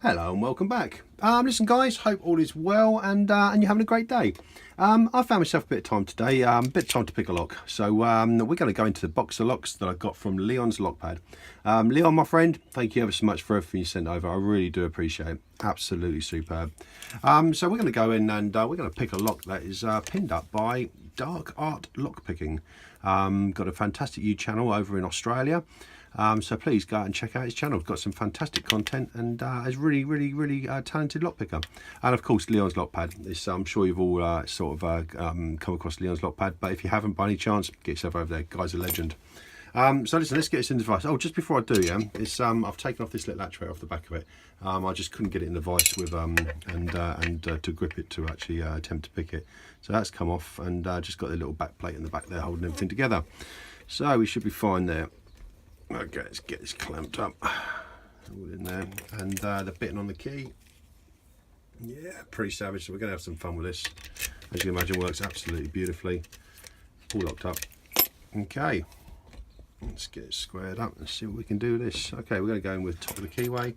Hello and welcome back. Listen guys, hope all is well and you're having a great day. I found myself a bit of time today, a bit of time to pick a lock. So we're going to go into the box of locks that I got from Leon's Lockpad. Leon, my friend, thank you ever so much for everything you sent over. I really do appreciate it. Absolutely superb. So we're going to go in and we're going to pick a lock that is pinned up by Dark Art Lockpicking. Got a fantastic YouTube channel over in Australia. So please go out and check out his channel. He's got some fantastic content and is really talented lockpicker. And of course Leon's Lockpad. I'm sure you've all come across Leon's Lockpad, but if you haven't by any chance, get yourself over there. Guy's a legend. So listen, let's get this in the vise. Oh, just before I do, yeah, it's I've taken off this little latch off the back of it. I just couldn't get it in the vise with to grip it to actually attempt to pick it. So that's come off and just got the little back plate in the back there holding everything together. So we should be fine there. Okay, let's get this clamped up, all in there, and the bitting on the key, yeah, pretty savage. So we're going to have some fun with this. As you can imagine, works absolutely beautifully. All locked up. Okay, let's get it squared up and see what we can do with this. Okay, we're going to go in with top of the keyway,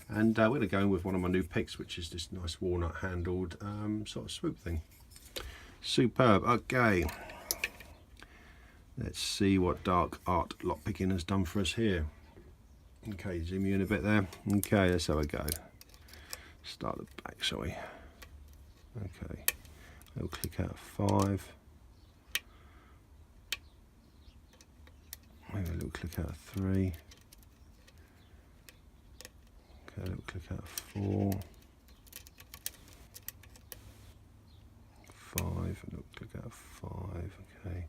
and we're going to go in with one of my new picks, which is this nice walnut handled sort of swoop thing. Superb. Okay. Let's see what Dark Art Lockpicking has done for us here. Okay, zoom you in a bit there. Okay, let's have a go. Start the back, shall we? Okay, little click out of 5. Maybe a little click out of 3. Okay, a little click out of 4. 5, a little click out of 5, okay.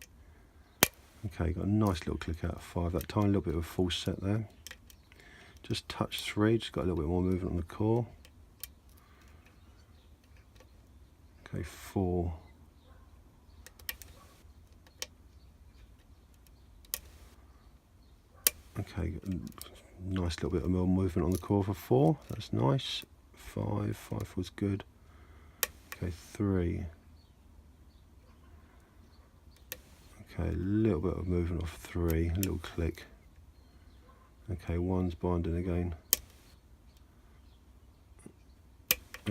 Okay, got a nice little click out of 5, that tiny little bit of a false set there. Just touch 3, just got a little bit more movement on the core. Okay, 4. Okay, nice little bit of more movement on the core for 4, that's nice. 5 was good. Okay, 3. Okay, a little bit of movement off 3, a little click. Okay, 1's binding again.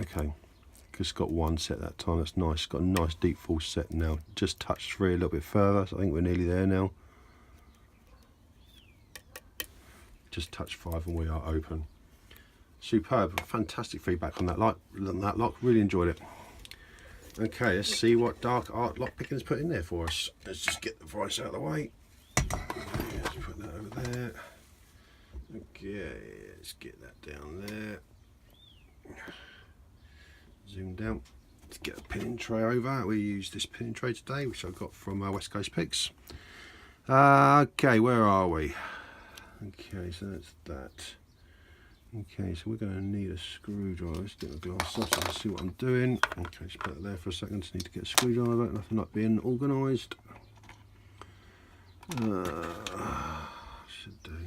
Okay, just got 1 set that time, that's nice. Got a nice deep false set now. Just touched 3 a little bit further, so I think we're nearly there now. Just touch 5 and we are open. Superb, fantastic feedback on that lock, really enjoyed it. Okay, let's see what Dark Art Lockpicking's put in there for us. Let's just get the vise out of the way. Let's put that over there. Okay, let's get that down there. Zoom down. Let's get a pinning tray over. We use this pinning tray today, which I got from West Coast Picks. Okay, where are we? Okay, so that's that. Okay, so we're going to need a screwdriver. Let's get the glass off and see what I'm doing. Okay, just put it there for a second. Just need to get a screwdriver. Nothing like being organised. Should do.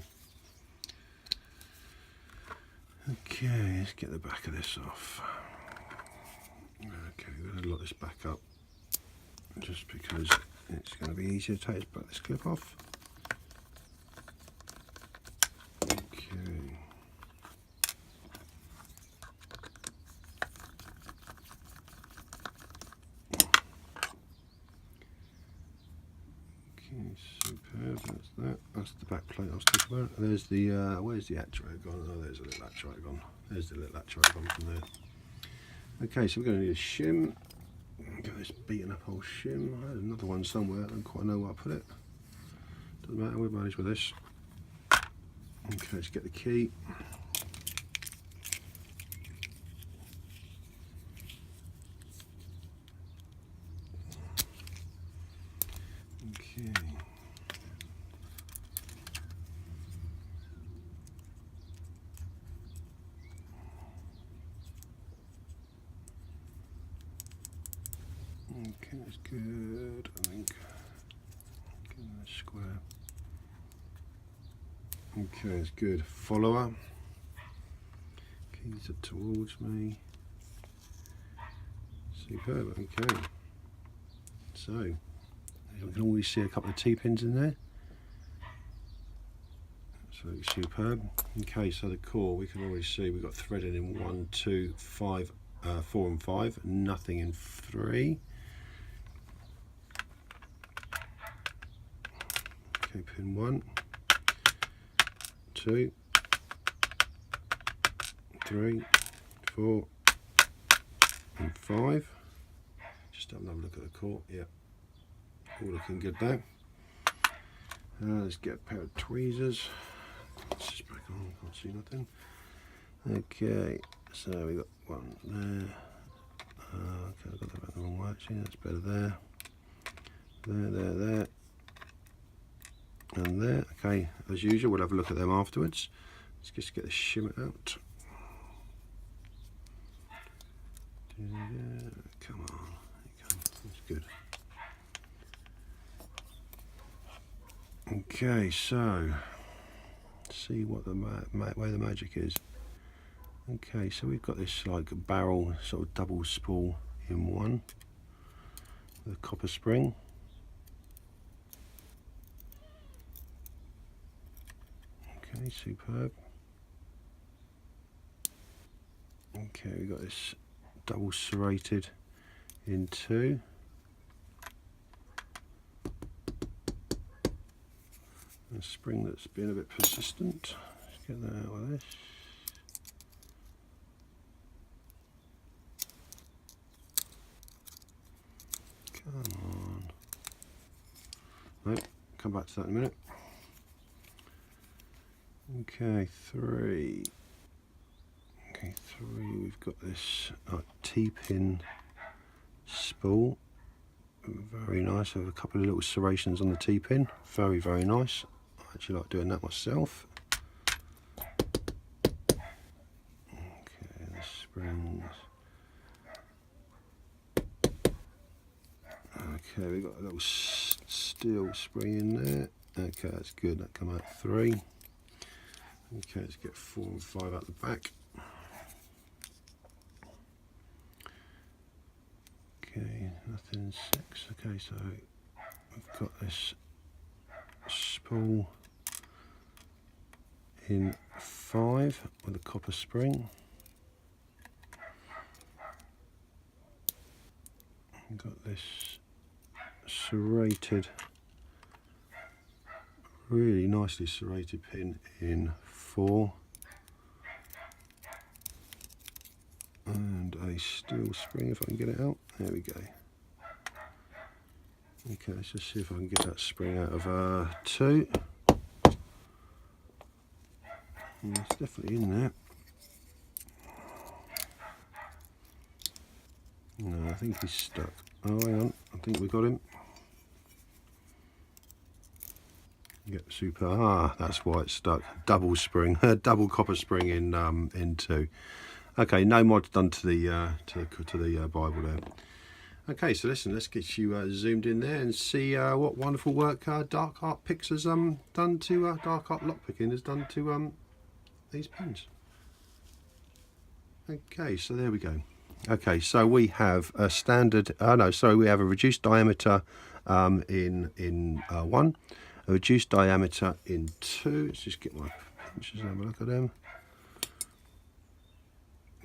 Okay, let's get the back of this off. Okay, we're going to lock this back up just because it's going to be easier to take this clip off. Superb, that's that. That's the back plate I was talking about. There's the, where's the actuator gone? Oh, there's a little actuator gone. There's the little actuator gone from there. Okay, so we're going to need a shim. Got this beaten up old shim. I had another one somewhere, I don't quite know where I put it. Doesn't matter, we'll manage with this. Okay, let's get the key. Okay. Okay, that's good, I think. Get that square. Okay, that's good. Follower. Keys are towards me. Superb, okay. So, you can always see a couple of T-pins in there. Absolutely superb. Okay, so the core, we can always see we've got threaded in 1, 2, 5, 4 and 5, nothing in 3. Okay, pin 1, 2, 3, 4 and 5. Just have another look at the core. Yeah, all looking good there. Let's get a pair of tweezers. Let's just back on, can't see nothing. Okay, so we got one there. Okay, I got that the wrong way actually, that's better there. There. And there. Okay, as usual, we'll have a look at them afterwards. Let's just get the shimmer out. Come on, that's good. Okay, so see what the way the magic is. Okay, so we've got this like barrel sort of double spool in one with a copper spring. Okay, superb. Okay, we've got this double serrated in 2. A spring that's been a bit persistent. Let's get that out with this. Come on. Right, come back to that in a minute. Okay, 3. Okay, 3. We've got this T-pin spool. Very nice. I have a couple of little serrations on the T-pin. Very, very nice. I actually like doing that myself. Okay, the springs. Okay, we've got a little steel spring in there. Okay, that's good. That come out 3. Okay, let's get 4 and 5 out the back. Okay, nothing 6. Okay, so we've got this spool in 5 with a copper spring. We've got this serrated, really nicely serrated pin in 4. And a steel spring, if I can get it out. There we go. Okay, let's just see if I can get that spring out of 2. And it's definitely in there. No, I think he's stuck. Oh, hang on. I think we got him. Yep, super. Ah, that's why it's stuck. Double spring, double copper spring in 2. Okay, no mods done to the Bible there. Okay, so listen, let's get you zoomed in there and see what wonderful work Dark Art Picks has done to Dark Art Lockpicking has done to these pins. Okay, so there we go. Okay, so we have a standard. We have a reduced diameter in 1, a reduced diameter in 2. Let's just get my pinches and have a look at them.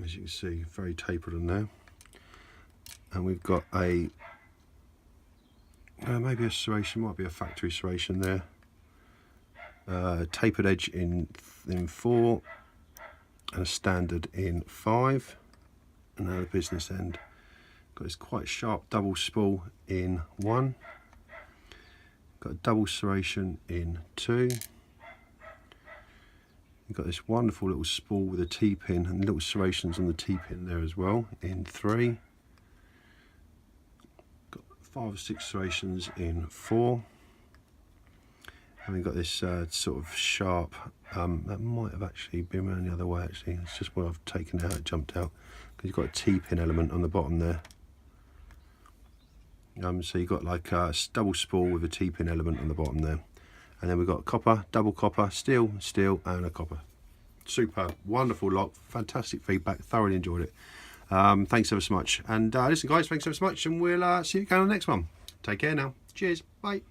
As you can see, very tapered on there. And we've got a maybe a serration, might be a factory serration there. Tapered edge in 4, and a standard in 5. And now the business end. Got this quite sharp double spool in 1. Got a double serration in 2. You've got this wonderful little spool with a T-pin and little serrations on the T-pin there as well in 3. Got 5 or 6 serrations in 4. And we've got this sort of sharp, that might have actually been around the other way actually. It's just where I've taken it out, it jumped out. Because you've got a T-pin element on the bottom there. So you've got like a double spool with a T-pin element on the bottom there. And then we've got copper, double copper, steel, and a copper. Superb, wonderful lock, fantastic feedback, thoroughly enjoyed it. Thanks ever so much. And listen guys, thanks ever so much, and we'll see you again on the next one. Take care now. Cheers, bye.